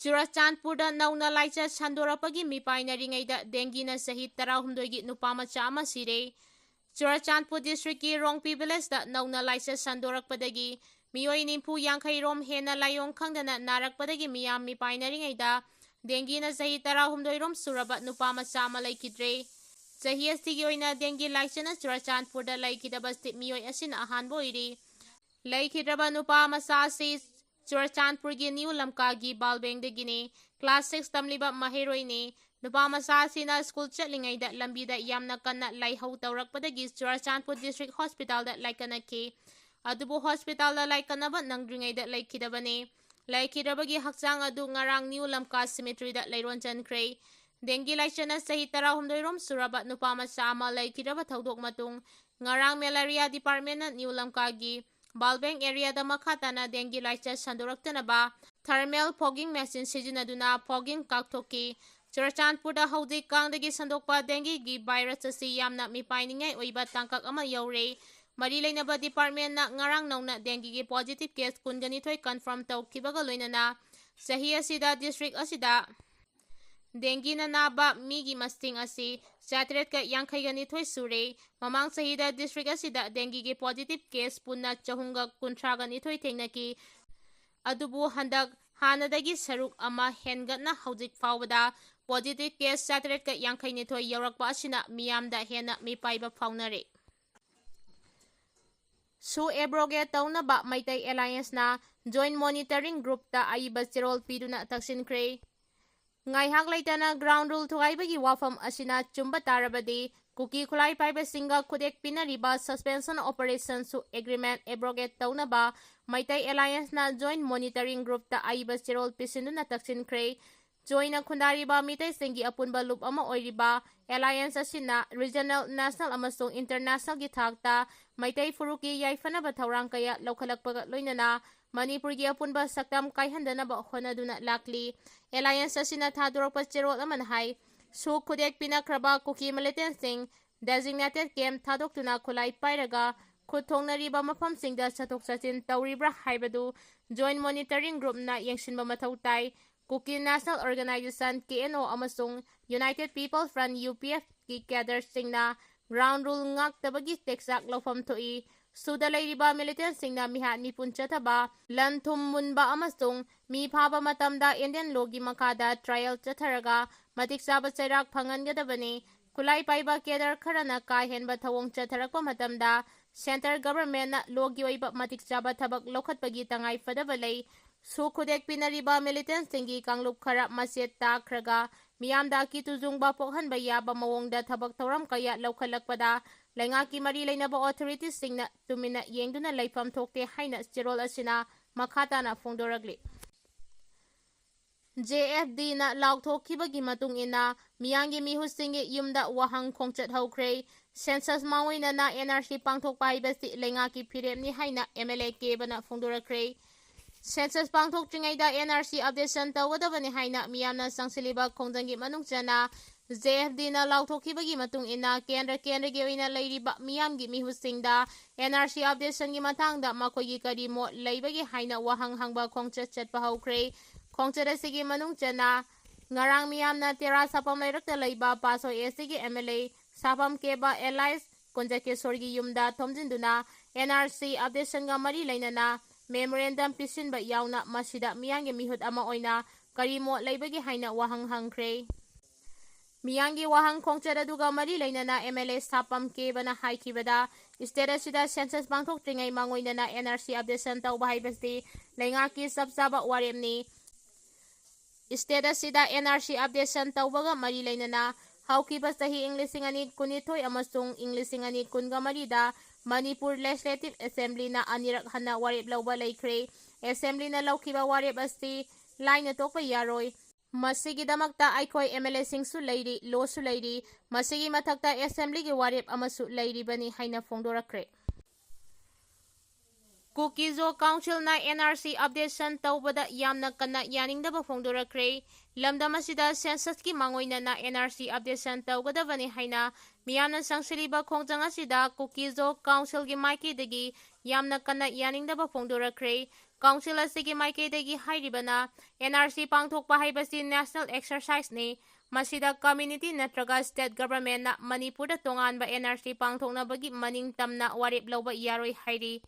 Churachandpurda nauna laicha sandorapagi mipainaringaida dengue na sahi 16 gi nupa macha ama sire. Churachandpur district ki Rongpi village da nauna laicha sandorakpadagi miyoi nimpu yangkhai rom hena LAIONG khangdana narakpadagi miyam mipainaringaida dengue na sahi 16 rom suraba nupa macha ama laikidre. Sahi asigi oina dengue laichana Churachandpurda laikidaba miyoi asina ahanbo iri. Laikidraba nupa macha si Churachandpur gi New Lamka gi Balbeng de gine class 6 tamliba Mahiroi ne nupa macha sina school chatlingaida lambida yamna kanna laihau tawrakpadagi Churachandpur district hospital da laikanaki adubu hospital da laikanaba nangdringaida laikidabane laikidabagi hakchang adu ngarang New Lamka cemetery da lairon chankre dengue laichana sahi 16 rom suraba nupa macha ama laikidaba thaudok matung ngarang malaria department na New Lamka gi Balbeng area da makhatana dengue laicha sandoraktanaba thermal fogging machine sijinaduna fogging kaktoki Churachandpur da haudik kangdagi sandokpa dengue gi virus asi yamna mipainingai oiba tangkak ama yaure mari leinaba department na ngarang nauna dengue gi positive case kungani thoi confirm tawkibaga loinana sahi asida district asida dengue na naba migi masting asi Chatret ka yangkhai gani thoi sure mamang sahida district asida dengue gi positive case punna chahunga kunthra gani thoi thengnaki adubu handak hanadagi saruk ama hengatna haujik fawbada positive case Chatret ka yangkhai ni thoi yaurakpa asina miyamda hena mipaiba faunare Su abroge taunaba Maitai Alliance na joint monitoring group ta aiba chirol piduna taksinkhre Ngaihak laitana ground rule thugaibagi wafam asina chumba tarabadi Kuki Khulai paiba singa khudek pinariba suspension operation su agreement abrogate taunaba Maitai Alliance na joint monitoring group ta aiba chirol pisinuna taksinkhre joina khundariba mitai singi apunba loop ama oiriba alliance asina regional national amasung international gi thakta Maitai furuki yaifanaba thaurang kaya lokhalakpaga loinana Manipur gi apunba saktam kaihandanaba honaduna lakli alliance asina thadorpa cherol aman hai su khudek pinakraba Kuki Militancy designated camp thadoktuna khulai pairaga khutthongnariba mafamsingda chatok chachin tawribra haibadu joint monitoring group na yengsinba mathau tai Kuki National Organization KNO amasung United People Front UPF ki cadres singna ground rule ngaktabagi teksak lofam thoi suda leiriba militant singna mihat nipun chathaba lanthum munba amasung mi phaba matamda Indian logi makada trial chatharaga matik saba chairak phangangadabani kulai paiba kedar kharana ka henba thawong chatharakpa matamda center government na logi oiba matik saba thabak lokhatpagi tangai fadaba lei su khudek pinariba militant singi kanglup khara maset takhraga miyamda ki tujungba pokhanba yaba mawongda thabak tawram kaya lokhalakpada Laingaki mari lainaba authorities singna tumina yengduna laifam thokte haina chirol asina makhatana fongdoragli JFD na laukthokibagi matung ina miyangi mihusingi yumda wahang khongchat haukhre census mawina na NRC pangthokpa haibasi laingaki phiremni haina MLA kebana fongdorakre census pangthok tringaida NRC updation tawgadabani haina miyamna sangsiliba khongjangi manungchana JFD na laukthokibagi matung ina kendra-gi oina leiriba miyamgi mihusingda NRC updation gi matangda makoigi karimo leibagi haina wahang hangba khongchat chatpa haukhre khongchat asigi manungchana ngarang miyamna tera sapam leirakta leiba paso asigi MLA sapam keba Elias Konjakesorgi yumda thomjinduna NRC updation ga mari leinana memorandum pisinba yauna masida miyangi mihut ama oina karimo leibagi haina wahang hangkhre Miyangi wahang khongchat aduga mari leinana MLA sapam kebana haikibada state asida census pangthok tringai mangoinana NRC updation tawba haibasi laingaki sabsaba waremni state asida NRC updation tawbaga mari leinana haukiba sahi Englishing ani kunithoi amasung Englishing ani kunga marida Manipur Legislative Assembly na anirak hana warep lawba laikre Assembly na lawkiba warep asti laina tokpa Yaroi Masigidamakta aikoi MLA singsu leiri losu leiri masigi mathakta assembly gi warep amasu leiri bani haina fongdorakre Kuki Soo Council na NRC updation tawbada yamna kana yaningdaba fongdorakre lamdamasida census ki mangoina na NRC updation tawgadabani haina miyamna sangsiliba khongjang asida Kuki Soo Council gi maiki dagi yamna kana yaningdaba fongdorakre Council asigi maikeidagi hairibana NRC pangthokpa haibasi national exercise ne masida community natraga state government na Manipur da tonganba NRC pangthoknabagi maning tamna warep lawba yaroi hairi.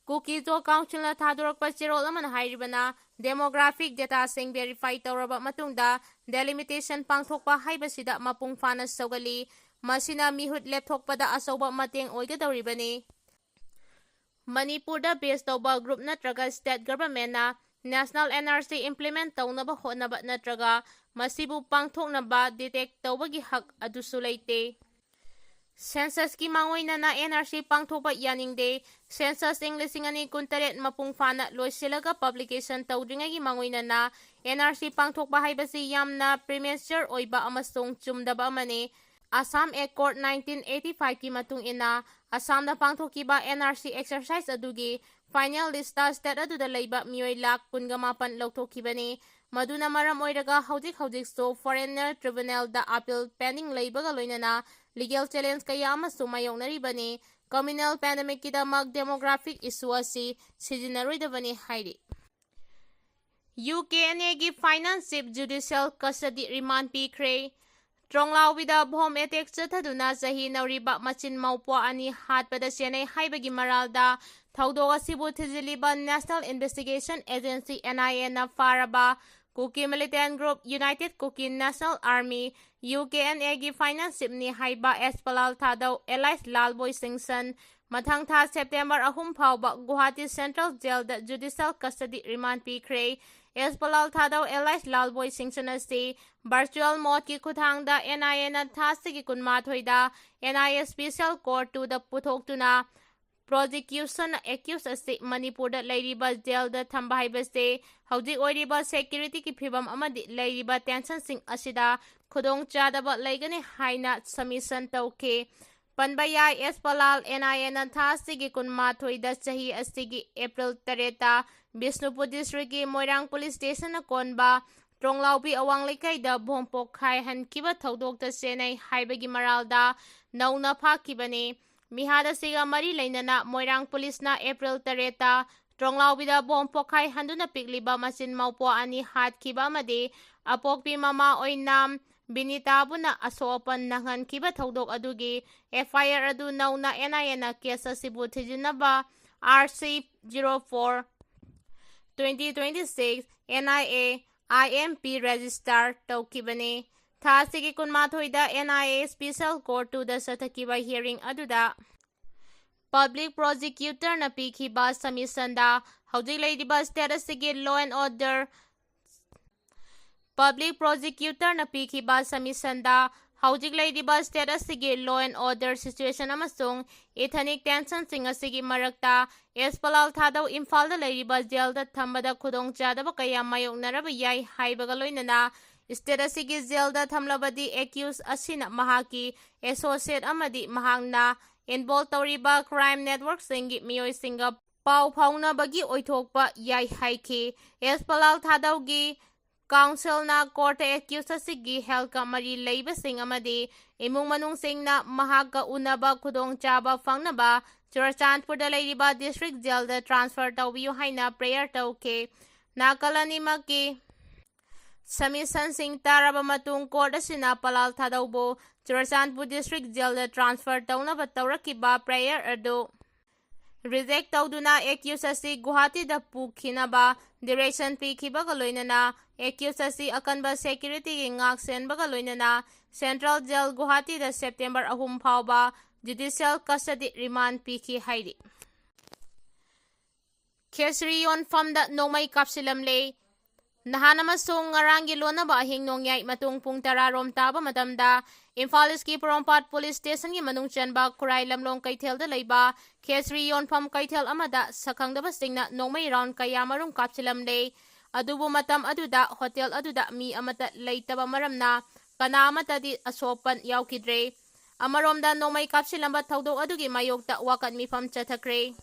Kuki Soo Council na thadorokpa chirol amana hairibana demographic data sing verify tawraba matungda delimitation pangthokpa haibasida mapung fana sogali masina mihut lepthokpada asoba mateng oigadawribani. Manipur da base tawba group natraga state government na national NRC implement tawnaba hotnaba natraga masibu pangthoknaba detect tawbagi hak adusu leite. Census ki mangoina na NRC pangthokpa yaningde census English ngani kuntaret mapung fana loisilaga publication tawdringagi mangoina na NRC pangthokpa haibasi yamna premature oiba amasung chumdaba amane. Assam Accord 1985 ki matung ina Assam na pangthokiba NRC exercise adugi final lista state aduda leiba mioi lak 18 lawthokibani maduna maram oiraga haudik so foreigner tribunal da appeal pending leibaga loinana legal challenge kaya amasu mayongnaribani communal pandemic kidamak demographic issue asi sijinaroidabani hairi. UKNA gi finance chief judicial custody remand pikre. Tronglawida bom attack chathaduna sahi nauriba machin maupo ani hatpada senai haibagi maralda thaudoga sibu thijiliba National Investigation Agency NIA na faraba Kuki Militant Group United Kuki National Army UKNA gi finance ni haiba espalal thadau Elias Lalboy Singson mathang tha September 3 phauba Guwahati Central Jail da judicial custody remand pikre. Espalal thadau Elias Lalboy Singson asi virtual mode ki khuthangda NIA na thasigi kunmathoida NIA Special Court to the puthoktuna prosecution accused asi Manipur da leiriba jail da thamba haibase hauji oiriba security ki phibam amadi leiriba tension sing asida khudong chadaba leigani haina submission tauke panbaya Espalal NIA na thasigi kunmathoida chahi asigi April 3 Bisnupur District ki Moirang Police Station na konba Tronglawbi awang lekay da bompok khai hankiba thaudok da senai haibagi maralda nauna phakibani mihada siga mari leinana Moirang Police na April 3 Tronglawbi da bompok khai handuna pikliba masin maupo ani hatkiba amadi apokpi mama oinam Binitabuna asopan nangan kiba thaudok adugi FIR adu nauna NIA na kesa sibu thijinaba RC 04 2026 NIA IMP register tawkibani thasigi kunmathoida NIA Special Court to the sathakiba hearing aduda Public Prosecutor na pikhiba submission da hauji leidiba status sigi law and order Public Prosecutor na pikhiba submission da hauji leidiba status sigi law and order situation amasung ethnic tension singa sigi marakta Espalal thadau Imphal da leiriba jail da thambada khudong chadaba kaya mayoknaraba yai haibaga loinana status sigi jail da thamlabadi accused asina mahaki associate amadi mahangna involved tawriba crime network singi miyoi singa pau phauna bagi oithokpa yai haiki Espalal thadau gi Council na court accused asigi Hairkle mari leiba sing amadi imung manung sing na mahaga unaba khudong chaba fangnaba Churachandpur da leiriba district jail da transfer tawbiyu haina prayer tawke nakalani maki submission sing taraba matung court asina palal thadaubo Churachandpur district jail da transfer tawnaba tawrakiba prayer adu reject tawduna accused asi Guwahati da pukhinaba direction pikhibaga loinana accused asi akanba security gi ngak senbaga loinana Central Jail Guwahati da September 3 phauba judicial custody remand pikhi hairi Khesri yon famda Nongmei Kapsilamle nahan amasung ngarangi lonaba ahing nongyai matung pung 10 rom taba matamda Imphal East ki Porompat Police Station ki manung chanba Kurai Lamlong Kaithel da leiba Khesri yon fam Kaithel amada sakhangdaba singna Nongmei round kaya marum kapsilamle adubu matam aduda hotel aduda mi amata leitaba maramna kana amata di asopan yaukidre amaromda Nongmei kapsilamba thaudok adugi mayokta wakat mifam chathakre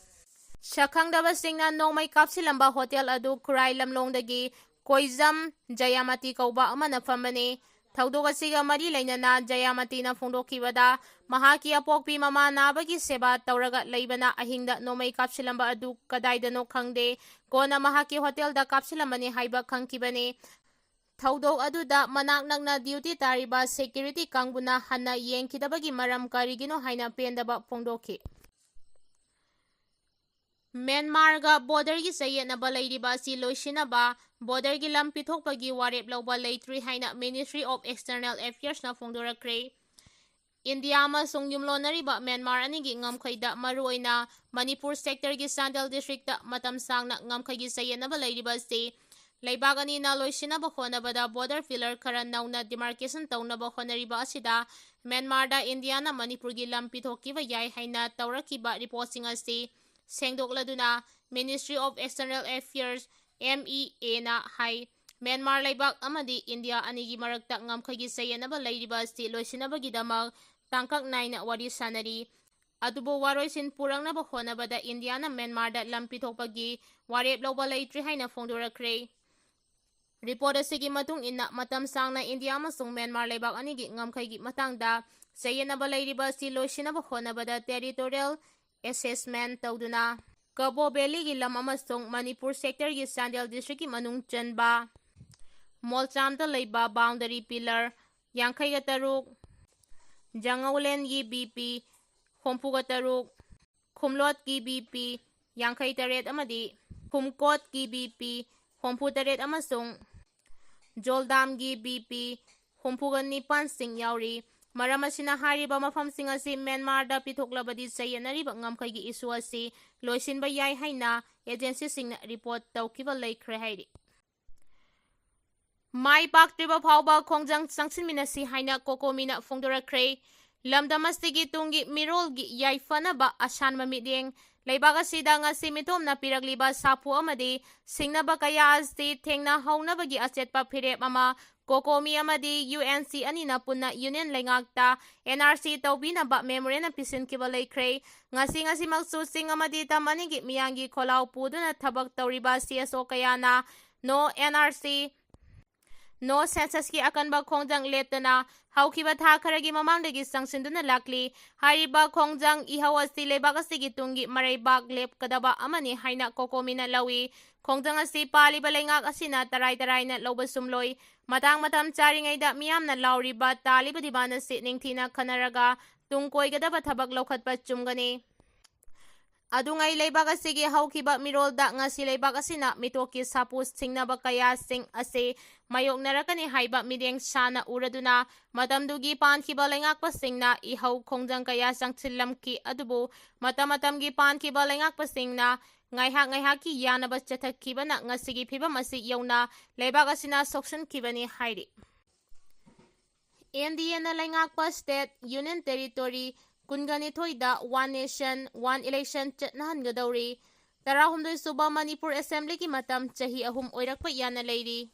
sakhangdaba singna Nongmei kapsilamba hotel adu Kurai Lamlong dagi Koizam Jayamati kauba amana famane ꯊꯧꯗꯣꯛ ꯑꯁꯤꯒ ꯃꯔꯤ ꯂꯩꯅꯅ ꯖꯌꯥꯃꯇꯤꯅ ꯐꯣꯡꯗꯣꯛꯈꯤꯕꯗ ꯃꯍꯥꯛꯀꯤ ꯑꯄꯣꯛꯄꯤ ꯃꯃꯥ ꯅꯥꯕꯒꯤ ꯁꯦꯕꯥ ꯇꯧꯔꯒ ꯂꯩꯕꯅ ꯑꯍꯤꯡꯗ ꯅꯣꯡꯃꯩ ꯀꯥꯞꯁꯤꯜꯂꯝꯕ ꯑꯗꯨ ꯀꯗꯥꯏꯗꯅꯣ ꯈꯪꯗꯦ, ꯀꯣꯟꯅ ꯃꯍꯥꯛꯀꯤ ꯍꯣꯇꯦꯜꯗ ꯀꯥꯞꯁꯤꯜꯂꯝꯕꯅꯤ ꯍꯥꯏꯕ ꯈꯪꯈꯤꯕꯅꯤ꯫ ꯊꯧꯗꯣꯛ ꯑꯗꯨꯗ ꯃꯅꯥꯛ ꯅꯛꯅ ꯗ꯭ꯌꯨꯇꯤ ꯇꯥꯔꯤꯕ ꯁꯦꯀ꯭ꯌꯨꯔꯤꯇꯤ ꯀꯥꯡꯕꯨꯅ ꯍꯟꯅ ꯌꯦꯡꯈꯤꯗꯕꯒꯤ ꯃꯔꯝ ꯀꯔꯤꯒꯤꯅꯣ ꯍꯥꯏꯅ ꯄꯦꯟꯗꯕ ꯐꯣꯡꯗꯣꯛꯈꯤ꯫ ꯃ꯭ꯌꯥꯟꯃꯥꯔꯒ ꯕꯣꯔꯗꯔꯒꯤ ꯆꯌꯦꯠꯅꯕ ꯂꯩꯔꯤꯕ ꯑꯁꯤ ꯂꯣꯏꯁꯤꯟꯅꯕ ꯕꯣꯔꯗꯔꯒꯤ ꯂꯝ ꯄꯤꯊꯣꯛꯄꯒꯤ ꯋꯥꯔꯦꯞ ꯂꯧꯕ ꯂꯩꯇ꯭ꯔꯤ ꯍꯥꯏꯅ ꯃꯤꯅꯤꯁꯇ꯭ꯔꯤ ꯑꯣꯐ ꯑꯦꯛꯁꯇꯔꯅꯦꯜ ꯑꯦꯐꯤꯌꯔꯁꯅ ꯐꯣꯡꯗꯣꯔꯛꯈ꯭ꯔꯦ꯫ ꯏꯟꯗꯤꯌꯥ ꯑꯃꯁꯨꯡ ꯌꯨꯝꯂꯣꯟꯅꯔꯤꯕ ꯃ꯭ꯌꯥꯟꯃꯥꯔ ꯑꯅꯤꯒꯤ ꯉꯝꯈꯩꯗ ꯃꯔꯨꯑꯣꯏꯅ ꯃꯅꯤꯄꯨꯔ ꯁꯦꯛꯇꯔꯒꯤ ꯆꯥꯟꯗꯦꯜ ꯗꯤꯁꯇ꯭ꯔꯤꯛꯇ ꯃꯇꯝ ꯁꯥꯡꯅ ꯉꯝꯈꯩꯒꯤ ꯆꯌꯦꯠꯅꯕ ꯂꯩꯔꯤꯕ ꯑꯁꯤ ꯂꯩꯕꯥꯛ ꯑꯅꯤꯅ ꯂꯣꯏꯁꯤꯟꯅꯕ ꯍꯣꯠꯅꯕꯗ ꯕꯣꯔꯗꯔ ꯄꯤꯂꯔ ꯈꯔ ꯅꯧꯅ ꯗꯤꯃꯥꯔꯀꯦꯁꯟ ꯇꯧꯅꯕ ꯍꯣꯠꯅꯔꯤꯕ ꯑꯁꯤꯗ ꯃ꯭ꯌꯥꯟꯃꯥꯔꯗ ꯏꯟꯗꯤꯌꯥꯅ ꯃꯅꯤꯄꯨꯔꯒꯤ ꯂꯝ ꯄꯤꯊꯣꯛꯈꯤꯕ ꯌꯥꯏ ꯍꯥꯏꯅ ꯇꯧꯔꯛꯈꯤꯕ ꯔꯤꯄꯣꯔꯠꯁꯤꯡ ꯑꯁꯤ ꯁꯦꯡꯗꯣꯛꯂꯗꯨꯅ ꯃꯤꯅꯤꯁꯇ꯭ꯔꯤ ꯑꯣꯐ ꯑꯦꯛꯁꯇꯔꯅꯦꯜ ꯑꯦꯐꯤꯌꯔꯁ (MEAꯅ ꯍꯥꯏ ꯃ꯭ꯌꯥꯟꯃꯥꯔ ꯂꯩꯕꯥꯛ ꯑꯃꯗꯤ ꯏꯟꯗꯤꯌꯥ ꯑꯅꯤꯒꯤ ꯃꯔꯛꯇ ꯉꯝꯈꯩꯒꯤ ꯆꯌꯦꯠꯅꯕ ꯂꯩꯔꯤꯕ ꯑꯁꯤ ꯂꯣꯏꯁꯤꯟꯅꯕꯒꯤꯗꯃꯛ ꯇꯥꯡꯀꯛ ꯅꯥꯏꯅ ꯋꯥꯔꯤ ꯁꯥꯅꯔꯤ, ꯑꯗꯨꯕꯨ ꯋꯥꯔꯣꯏꯁꯤꯟ ꯄꯨꯔꯛꯅꯕ ꯍꯣꯠꯅꯕꯗ ꯏꯟꯗꯤꯌꯥꯅ ꯃ꯭ꯌꯥꯟꯃꯥꯔꯗ ꯂꯝ ꯄꯤꯊꯣꯛꯄꯒꯤ ꯋꯥꯔꯦꯞ ꯂꯧꯕ ꯂꯩꯇ꯭ꯔꯤ ꯍꯥꯏꯅ ꯐꯣꯡꯗꯣꯔꯛꯈ꯭ꯔꯦ꯫ ꯔꯤꯄꯣꯔꯠ ꯑꯁꯤꯒꯤ ꯃꯇꯨꯡ ꯏꯟꯅ ꯃꯇꯝ ꯁꯥꯡꯅ ꯏꯟꯗꯤꯌꯥ ꯑꯃꯁꯨꯡ ꯃ꯭ꯌꯥꯟꯃꯥꯔ ꯂꯩꯕꯥꯛ ꯑꯅꯤꯒꯤ ꯉꯝꯈꯩꯒꯤ ꯃꯇꯥꯡꯗ ꯆꯌꯦꯠꯅꯕ ꯂꯩꯔꯤꯕ ꯑꯁꯤ ꯂꯣꯏꯁꯤꯟꯅꯕ ꯍꯣꯠꯅꯕꯗ ꯇꯦꯔꯤꯇꯣꯔꯤꯌꯦꯜ ꯑꯦꯁꯦꯁꯃꯦꯟꯠ ꯇꯧꯗꯨꯅ ꯀꯕꯣ ꯚꯦꯂꯤꯒꯤ ꯂꯝ ꯑꯃꯁꯨꯡ ꯃꯅꯤꯄꯨꯔ ꯁꯦꯛꯇꯔꯒꯤ ꯆꯥꯟꯗꯦꯜ ꯗꯤꯁꯇ꯭ꯔꯤꯛꯀꯤ ꯃꯅꯨꯡ ꯆꯟꯕ ꯃꯣꯜꯆꯥꯝꯗ ꯂꯩꯕ ꯕꯥꯎꯟꯗꯔꯤ ꯄꯤꯂꯔ 53, ꯖꯉꯧꯂꯦꯟꯒꯤ BP 63, ꯈꯨꯝꯂꯣꯠꯀꯤ BP 58 ꯑꯃꯗꯤ ꯈꯨꯝꯀꯣꯠꯀꯤ BP 68 ꯑꯃꯁꯨꯡ ꯖꯣꯜꯗꯥꯝꯒꯤ BP 69 ꯁꯤꯡ ꯌꯥꯎꯔꯤ꯫ ꯃꯔꯝ ꯑꯁꯤꯅ ꯍꯥꯏꯔꯤꯕ ꯃꯐꯝꯁꯤꯡ ꯑꯁꯤ ꯃ꯭ꯌꯥꯟꯃꯥꯔꯗ ꯄꯤꯊꯣꯛꯂꯕꯗꯤ ꯆꯌꯦꯠꯅꯔꯤꯕ ꯉꯝꯈꯩꯒꯤ ꯏꯁꯨ ꯑꯁꯤ ꯂꯣꯏꯁꯤꯟꯕ ꯌꯥꯏ ꯍꯥꯏꯅ ꯑꯦꯖꯦꯟꯁꯤꯁꯤꯡꯅ ꯔꯤꯄꯣꯔꯠ ꯇꯧꯈꯤꯕ ꯂꯩꯈ꯭ꯔꯦ ꯍꯥꯏꯔꯤ꯫ ꯃꯥꯏ ꯄꯥꯛꯇ꯭ꯔꯤꯕ ꯐꯥꯎꯕ ꯈꯣꯡꯖꯪ ꯆꯪꯁꯤꯟꯃꯤꯟꯅꯁꯤ ꯍꯥꯏꯅ ꯀꯣꯀꯣꯃꯤꯅ ꯐꯣꯡꯗꯣꯔꯛꯈ꯭ꯔꯦ꯫ ꯂꯝꯗꯝ ꯑꯁꯤꯒꯤ ꯇꯨꯡꯒꯤ ꯃꯤꯔꯣꯜꯒꯤ ꯌꯥꯏꯐꯅꯕ ꯑꯁꯥꯟꯕ ꯃꯤꯠꯌꯦꯡ ꯂꯩꯕꯥꯛ ꯑꯁꯤꯗ ꯉꯁꯤ ꯃꯤꯇꯣꯞꯅ ꯄꯤꯔꯛꯂꯤꯕ ꯁꯥꯐꯨ ꯑꯃꯗꯤ ꯁꯤꯡꯅꯕ ꯀꯌꯥ ꯑꯁꯤ ꯊꯦꯡꯅꯍꯧꯅꯕꯒꯤ ꯑꯆꯦꯠꯄ ꯐꯤꯔꯦꯞ ꯑꯃ ꯀꯣꯀꯣꯃꯤ ꯑꯃꯗꯤ UNC ꯑꯅꯤꯅ ꯄꯨꯟꯅ ꯌꯨꯅꯤꯌꯟ ꯂꯩꯉꯥꯛꯇ NRC ꯇꯧꯕꯤꯅꯕ ꯃꯦꯃꯣꯔꯦꯟꯗꯝ ꯄꯤꯁꯤꯟꯈꯤꯕ ꯂꯩꯈ꯭ꯔꯦ꯫ ꯉꯁꯤꯃꯛꯁꯨ ꯆꯤꯡ ꯑꯃꯗꯤ ꯇꯝ ꯑꯅꯤꯒꯤ ꯃꯤꯌꯥꯝꯒꯤ ꯈꯣꯜꯂꯥꯎ ꯄꯨꯗꯨꯅ ꯊꯕꯛ ꯇꯧꯔꯤꯕ CSO ꯀꯌꯥꯅ ꯅꯣ NRC, ꯅꯣ ꯁꯦꯟꯁꯁꯀꯤ ꯑꯀꯟꯕ ꯈꯣꯡꯖꯪ ꯂꯦꯞꯇꯅ ꯍꯧꯈꯤꯕ ꯊꯥ ꯈꯔꯒꯤ ꯃꯃꯥꯡꯗꯒꯤ ꯆꯪꯁꯤꯟꯗꯨꯅ ꯂꯥꯛꯂꯤ꯫ ꯍꯥꯏꯔꯤꯕ ꯈꯣꯡꯖꯪ ꯏꯍꯧ ꯑꯁꯤ ꯂꯩꯕꯥꯛ ꯑꯁꯤꯒꯤ ꯇꯨꯡꯒꯤ ꯃꯔꯩꯕꯥꯛ ꯂꯦꯞꯀꯗꯕ ꯑꯃꯅꯤ ꯍꯥꯏꯅ ꯀꯣꯀꯣꯃꯤꯅ ꯂꯧꯏ꯫ ꯈꯣꯡꯖꯪ ꯑꯁꯤ ꯄꯥꯜꯂꯤꯕ ꯂꯩꯉꯥꯛ ꯑꯁꯤꯅ ꯇꯔꯥꯏ ꯇꯔꯥꯏꯅ ꯂꯧꯕ ꯆꯨꯝꯂꯣꯏ꯫ ꯃꯇꯝ ꯆꯥꯔꯤꯉꯩꯗ ꯃꯤꯌꯥꯝꯅ ꯂꯥꯎꯔꯤꯕ ꯇꯥꯜꯂꯤꯕ ꯗꯤꯃꯥꯟ ꯑꯁꯤ ꯅꯤꯡꯊꯤꯅ ꯈꯟꯅꯔꯒ ꯇꯨꯡ ꯀꯣꯏꯒꯗꯕ ꯊꯕꯛ ꯂꯧꯈꯠꯄ ꯆꯨꯝꯒꯅꯤ꯫ ꯑꯗꯨꯉꯩ ꯂꯩꯕꯥꯛ ꯑꯁꯤꯒꯤ ꯍꯧꯈꯤꯕ ꯃꯤꯔꯣꯜꯗ ꯉꯁꯤ ꯂꯩꯕꯥꯛ ꯑꯁꯤꯅ ꯃꯤꯇꯣꯞꯀꯤ ꯁꯥꯐꯨ ꯁꯤꯡꯅꯕ ꯀꯌꯥꯁꯤꯡ ꯑꯁꯤ ꯃꯥꯌꯣꯛꯅꯔꯛꯀꯅꯤ ꯍꯥꯏꯕ ꯃꯤꯠꯌꯦꯡ ꯁꯥꯅ ꯎꯔꯗꯨꯅ ꯃꯇꯝꯗꯨꯒꯤ ꯄꯥꯟꯈꯤꯕ ꯂꯩꯉꯥꯛꯄꯁꯤꯡꯅ ꯏꯍꯧ ꯈꯣꯡꯖꯪ ꯀꯌꯥ ꯆꯪꯁꯤꯜꯂꯝꯈꯤ, ꯑꯗꯨꯕꯨ ꯃꯇꯝꯒꯤ ꯄꯥꯟꯈꯤꯕ ꯂꯩꯉꯥꯛꯄꯁꯤꯡꯅ ꯉꯥꯏꯍꯥꯛꯀꯤ ꯌꯥꯅꯕ ꯆꯠꯊꯈꯤꯕꯅ ꯉꯁꯤꯒꯤ ꯐꯤꯚꯝ ꯑꯁꯤ ꯌꯧꯅ ꯂꯩꯕꯥꯛ ꯑꯁꯤꯅ ꯁꯣꯛꯆꯟꯈꯤꯕꯅꯤ ꯍꯥꯏꯔꯤ꯫ NDAꯅ ꯂꯩꯉꯥꯛꯄ ꯁ꯭ꯇꯦꯠ ꯌꯨꯅꯤꯌꯟ ꯇꯦꯔꯤꯇꯣꯔꯤ 22ꯗ ꯋꯥꯟ ꯅꯦꯁꯟ, ꯋꯥꯟ ꯏꯂꯦꯛꯁꯟ ꯆꯠꯅꯍꯟꯒꯗꯧꯔꯤ꯫ 17ꯁꯨꯕ ꯃꯅꯤꯄꯨꯔ ꯑꯦꯁꯦꯝꯕ꯭ꯂꯤꯒꯤ ꯃꯇꯝ ꯆꯍꯤ 3 ꯑꯣꯏꯔꯛꯄ ꯌꯥꯅ ꯂꯩꯔꯤ꯫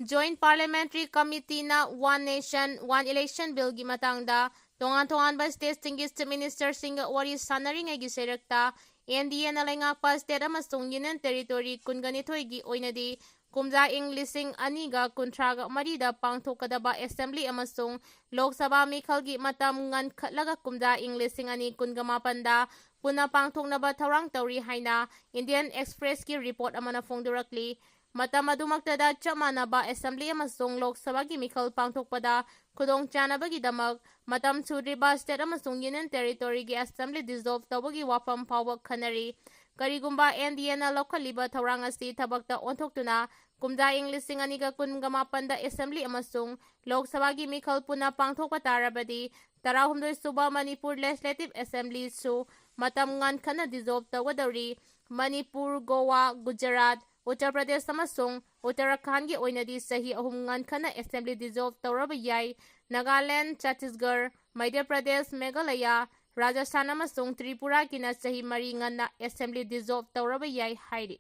ꯖꯣꯏꯟꯠ ꯄꯥꯔꯂꯤꯌꯥꯃꯦꯟꯇꯔꯤ ꯀꯝꯃꯤꯇꯤꯅ ꯋꯥꯟ ꯅꯦꯁꯟ, ꯋꯥꯟ ꯏꯂꯦꯛꯁꯟ ꯕꯤꯜꯒꯤ ꯃꯇꯥꯡꯗ ꯇꯣꯉꯥꯟꯕ ꯁ꯭ꯇꯦꯠꯁꯤꯡꯒꯤ ꯆꯤꯞ ꯃꯤꯅꯤꯁꯇꯔꯁꯤꯡꯒ ꯋꯥꯔꯤ ꯁꯥꯅꯔꯤꯉꯩꯒꯤ ꯆꯩꯔꯛꯇ NDAꯅ ꯂꯩꯉꯥꯛꯄ ꯁ꯭ꯇꯦꯠ ꯑꯃꯁꯨꯡ ꯌꯨꯅꯤꯌꯟ ꯇꯦꯔꯤꯇꯣꯔꯤ 22ꯒꯤ ꯑꯣꯏꯅꯗꯤ ꯀꯨꯝꯖꯥ ꯏꯪ 2023ꯗ ꯄꯥꯡꯊꯣꯛꯀꯗꯕ ꯑꯦꯁꯦꯝꯕ꯭ꯂꯤ ꯑꯃꯁꯨꯡ ꯂꯣꯛ ꯁꯚꯥ ꯃꯤꯈꯜꯒꯤ ꯃꯇꯝ ꯉꯟꯈꯠꯂꯒ ꯀꯨꯝꯖꯥ ꯏꯪ 2027ꯗ ꯄꯨꯟꯅ ꯄꯥꯡꯊꯣꯛꯅꯕ ꯊꯧꯔꯥꯡ ꯇꯧꯔꯤ ꯍꯥꯏꯅ ꯏꯟꯗꯤꯌꯟ ꯑꯦꯛꯁꯄ꯭ꯔꯦꯁꯀꯤ ꯔꯤꯄꯣꯔꯠ ꯑꯃꯅ ꯐꯣꯡꯗꯣꯔꯛꯂꯤ꯫ ꯃꯇꯝ ꯑꯗꯨꯃꯛꯇꯗ ꯆꯞ ꯃꯥꯟꯅꯕ ꯑꯦꯁꯦꯝꯕ꯭ꯂꯤ ꯑꯃꯁꯨꯡ ꯂꯣꯛ ꯁꯚꯥꯒꯤ ꯃꯤꯈꯜ ꯄꯥꯡꯊꯣꯛꯄꯗ ꯈꯨꯗꯣꯡꯆꯥꯅꯕꯒꯤꯗꯃꯛ ꯃꯇꯝ ꯁꯨꯗ꯭ꯔꯤꯕ ꯁ꯭ꯇꯦꯠ ꯑꯃꯁꯨꯡ ꯌꯨꯅꯤꯌꯟ ꯇꯦꯔꯤꯇꯣꯔꯤꯒꯤ ꯑꯦꯁꯦꯝꯕ꯭ꯂꯤ ꯗꯤꯖꯣꯜꯚ ꯇꯧꯕꯒꯤ ꯋꯥꯐꯝ ꯐꯥꯎꯕ ꯈꯟꯅꯔꯤ꯫ ꯀꯔꯤꯒꯨꯝꯕ NDAꯅ ꯂꯧꯈꯠꯂꯤꯕ ꯊꯧꯔꯥꯡ ꯑꯁꯤ ꯊꯕꯛꯇ ꯑꯣꯟꯊꯣꯛꯇꯨꯅ ꯀꯨꯝꯖꯥ ꯏꯪ 2028ꯗ ꯑꯦꯁꯦꯝꯕ꯭ꯂꯤ ꯑꯃꯁꯨꯡ ꯂꯣꯛ ꯁꯚꯥꯒꯤ ꯃꯤꯈꯜ ꯄꯨꯟꯅ ꯄꯥꯡꯊꯣꯛꯄ ꯇꯥꯔꯕꯗꯤ 17ꯁꯨꯕ ꯃꯅꯤꯄꯨꯔ ꯂꯦꯖꯤꯁꯂꯦꯇꯤꯚ ꯑꯦꯁꯦꯝꯕ꯭ꯂꯤꯁꯨ ꯃꯇꯝ ꯉꯟꯈꯠꯅ ꯗꯤꯖꯣꯜꯚ ꯇꯧꯒꯗꯧꯔꯤ꯫ ꯃꯅꯤꯄꯨꯔ, ꯒꯣꯋꯥ, ꯒꯨꯖꯔꯥꯠ, ꯎꯠꯇꯔ ꯄ꯭ꯔꯗꯦꯁ ꯑꯃꯁꯨꯡ ꯎꯠꯇꯔꯈꯟꯗꯒꯤ ꯑꯣꯏꯅꯗꯤ ꯆꯍꯤ 3 ꯉꯟꯈꯠꯅ ꯑꯦꯁꯦꯝꯕ꯭ꯂꯤ ꯗꯤꯖꯣꯜꯚ ꯇꯧꯔꯕ ꯌꯥꯏ꯫ ꯅꯥꯒꯥꯂꯦꯟꯗ, ꯆꯠꯇꯤꯁꯒꯔ, ꯃꯙ꯭ꯌ ꯄ꯭ꯔꯗꯦꯁ, ꯃꯦꯘꯥꯂꯌꯥ, ꯔꯥꯖꯁꯊꯥꯟ ꯑꯃꯁꯨꯡ ꯇ꯭ꯔꯤꯄꯨꯔꯥꯒꯤꯅ ꯆꯍꯤ 4 ꯉꯟꯅ ꯑꯦꯁꯦꯝꯕ꯭ꯂꯤ ꯗꯤꯖꯣꯜꯚ ꯇꯧꯔꯕ ꯌꯥꯏ ꯍꯥꯏꯔꯤ꯫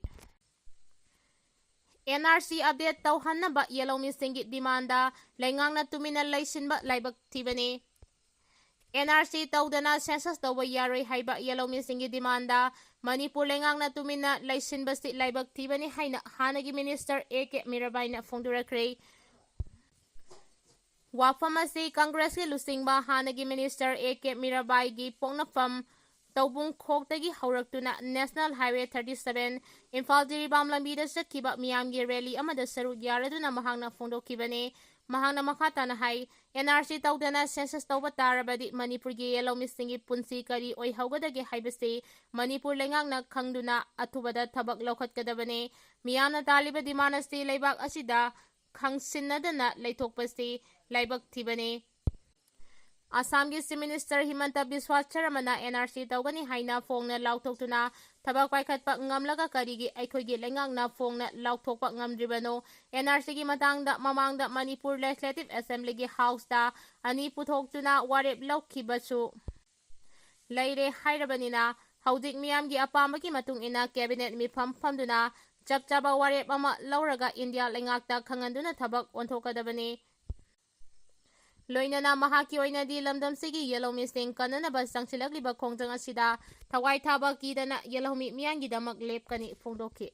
NRC ꯑꯞꯗꯦꯠ ꯇꯧꯍꯟꯅꯕ ꯌꯦꯜꯍꯧꯃꯤꯁꯤꯡꯒꯤ ꯗꯤꯃꯥꯟꯗ ꯂꯩꯉꯥꯛꯅ ꯇꯨꯃꯤꯟꯅ ꯂꯩꯁꯤꯟꯕ ꯂꯥꯏꯕꯛ ꯊꯤꯕꯅꯤ꯫ NRC ꯇꯧꯗꯅ ꯁꯦꯟꯁꯁ ꯇꯧꯕ ꯌꯥꯔꯣꯏ ꯍꯥꯏꯕ ꯌꯦꯜꯍꯧꯃꯤꯁꯤꯡꯒꯤ ꯗꯤꯃꯥꯟꯗ ꯃꯅꯤꯄꯨꯔ ꯂꯩꯉꯥꯛꯅ ꯋꯥꯐꯝ ꯑꯁꯤ ꯀꯪꯒ꯭ꯔꯦꯁꯀꯤ ꯂꯨꯆꯤꯡꯕ ꯍꯥꯟꯅꯒꯤ ꯃꯤꯅꯤꯁꯇꯔ A.K. ꯃꯤꯔꯥꯕꯥꯏꯒꯤ ꯄꯣꯛꯅꯐꯝ ꯇꯧꯕꯨꯡꯈꯣꯛꯇꯒꯤ ꯍꯧꯔꯛꯇꯨꯅ ꯅꯦꯁꯅꯦꯜ ꯍꯥꯏꯋꯦ 37 ꯏꯝꯐꯥꯜ ꯖꯤꯔꯤꯕꯥꯝ ꯂꯝꯕꯤꯗ ꯆꯠꯈꯤꯕ ꯃꯤꯌꯥꯝꯒꯤ ꯔꯦꯂꯤ ꯑꯃꯗ ꯁꯔꯨꯛ ꯌꯥꯔꯗꯨꯅ ꯃꯍꯥꯛꯅ ꯐꯣꯡꯗꯣꯛꯈꯤꯕꯅꯤ꯫ ꯃꯍꯥꯛꯅ ꯃꯈꯥ ꯇꯥꯅ ꯍꯥꯏ NRC ꯇꯧꯗꯅ ꯁꯦꯟꯁꯁ ꯇꯧꯕ ꯇꯥꯔꯕꯗꯤ ꯃꯅꯤꯄꯨꯔꯒꯤ ꯌꯦꯜꯍꯧꯃꯤꯁꯤꯡꯒꯤ ꯄꯨꯟꯁꯤ ꯀꯔꯤ ꯑꯣꯏꯍꯧꯒꯗꯒꯦ ꯍꯥꯏꯕꯁꯤ ꯃꯅꯤꯄꯨꯔ ꯂꯩꯉꯥꯛꯅ ꯈꯪꯗꯨꯅ ꯑꯊꯨꯕꯗ ꯊꯕꯛ ꯂꯧꯈꯠꯀꯗꯕꯅꯤ꯫ ꯃꯤꯌꯥꯝꯅ ꯇꯥꯜꯂꯤꯕ ꯗꯤꯃꯥꯟ ꯑꯁꯤ ꯂꯩꯕꯥꯛ ꯑꯁꯤꯗ ꯈꯪꯁꯤꯟꯅꯗꯅ ꯂꯩꯊꯣꯛꯄꯁꯤ ꯂꯥꯏꯕꯛ ꯊꯤꯕꯅꯤ꯫ ꯑꯁꯥꯝꯒꯤ ꯆꯤꯐ ꯃꯤꯅꯤꯁꯇꯔ ꯍꯤꯃꯟꯇ ꯕꯤꯁ꯭ꯋꯥ ꯁꯔꯃꯅ NRC ꯇꯧꯒꯅꯤ ꯍꯥꯏꯅ ꯐꯣꯡꯅ ꯂꯥꯎꯊꯣꯛꯇꯨꯅ ꯊꯕꯛ ꯄꯥꯏꯈꯠꯄ ꯉꯝꯂꯒ ꯀꯔꯤꯒꯤ ꯑꯩꯈꯣꯏꯒꯤ ꯂꯩꯉꯥꯛꯅ ꯐꯣꯡꯅ ꯂꯥꯎꯊꯣꯛꯄ ꯉꯝꯗ꯭ꯔꯤꯕꯅꯣ? NRCꯒꯤ ꯃꯇꯥꯡꯗ ꯃꯃꯥꯡꯗ ꯃꯅꯤꯄꯨꯔ ꯂꯦꯖꯤꯁꯂꯦꯇꯤꯚ ꯑꯦꯁꯦꯝꯕ꯭ꯂꯤꯒꯤ ꯍꯥꯎꯁꯇ ꯑꯅꯤ ꯄꯨꯊꯣꯛꯇꯨꯅ ꯋꯥꯔꯦꯞ ꯂꯧꯈꯤꯕꯁꯨ ꯂꯩꯔꯦ ꯍꯥꯏꯔꯕꯅꯤꯅ ꯍꯧꯖꯤꯛ ꯃꯤꯌꯥꯝꯒꯤ ꯑꯄꯥꯝꯕꯒꯤ ꯃꯇꯨꯡ ꯏꯟꯅ ꯀꯦꯕꯤꯅꯦꯠ ꯃꯤꯐꯝ ꯐꯝꯗꯨꯅ ꯆꯞ ꯆꯥꯕ ꯋꯥꯔꯦꯞ ꯑꯃ ꯂꯧꯔꯒ ꯏꯟꯗꯤꯌꯥ ꯂꯩꯉꯥꯛꯇ ꯈꯪꯍꯟꯗꯨꯅ ꯊꯕꯛ ꯑꯣꯟꯊꯣꯛꯀꯗꯕꯅꯤ꯫ ꯂꯣꯏꯅꯅ ꯃꯍꯥꯛꯀꯤ ꯑꯣꯏꯅꯗꯤ ꯂꯝꯗꯝꯁꯤꯒꯤ ꯌꯦꯜꯍꯧꯃꯤꯁꯤꯡ ꯀꯟꯅꯅꯕ ꯆꯪꯁꯤꯜꯂꯛꯂꯤꯕ ꯈꯣꯡꯖꯪ ꯑꯁꯤꯗ ꯊꯋꯥꯏ ꯊꯥꯕ ꯀꯤꯗꯅ ꯌꯦꯜꯍꯧꯃꯤ ꯃꯤꯌꯥꯝꯒꯤꯗꯃꯛ ꯂꯦꯞꯀꯅꯤ ꯐꯣꯡꯗꯣꯛꯈꯤ꯫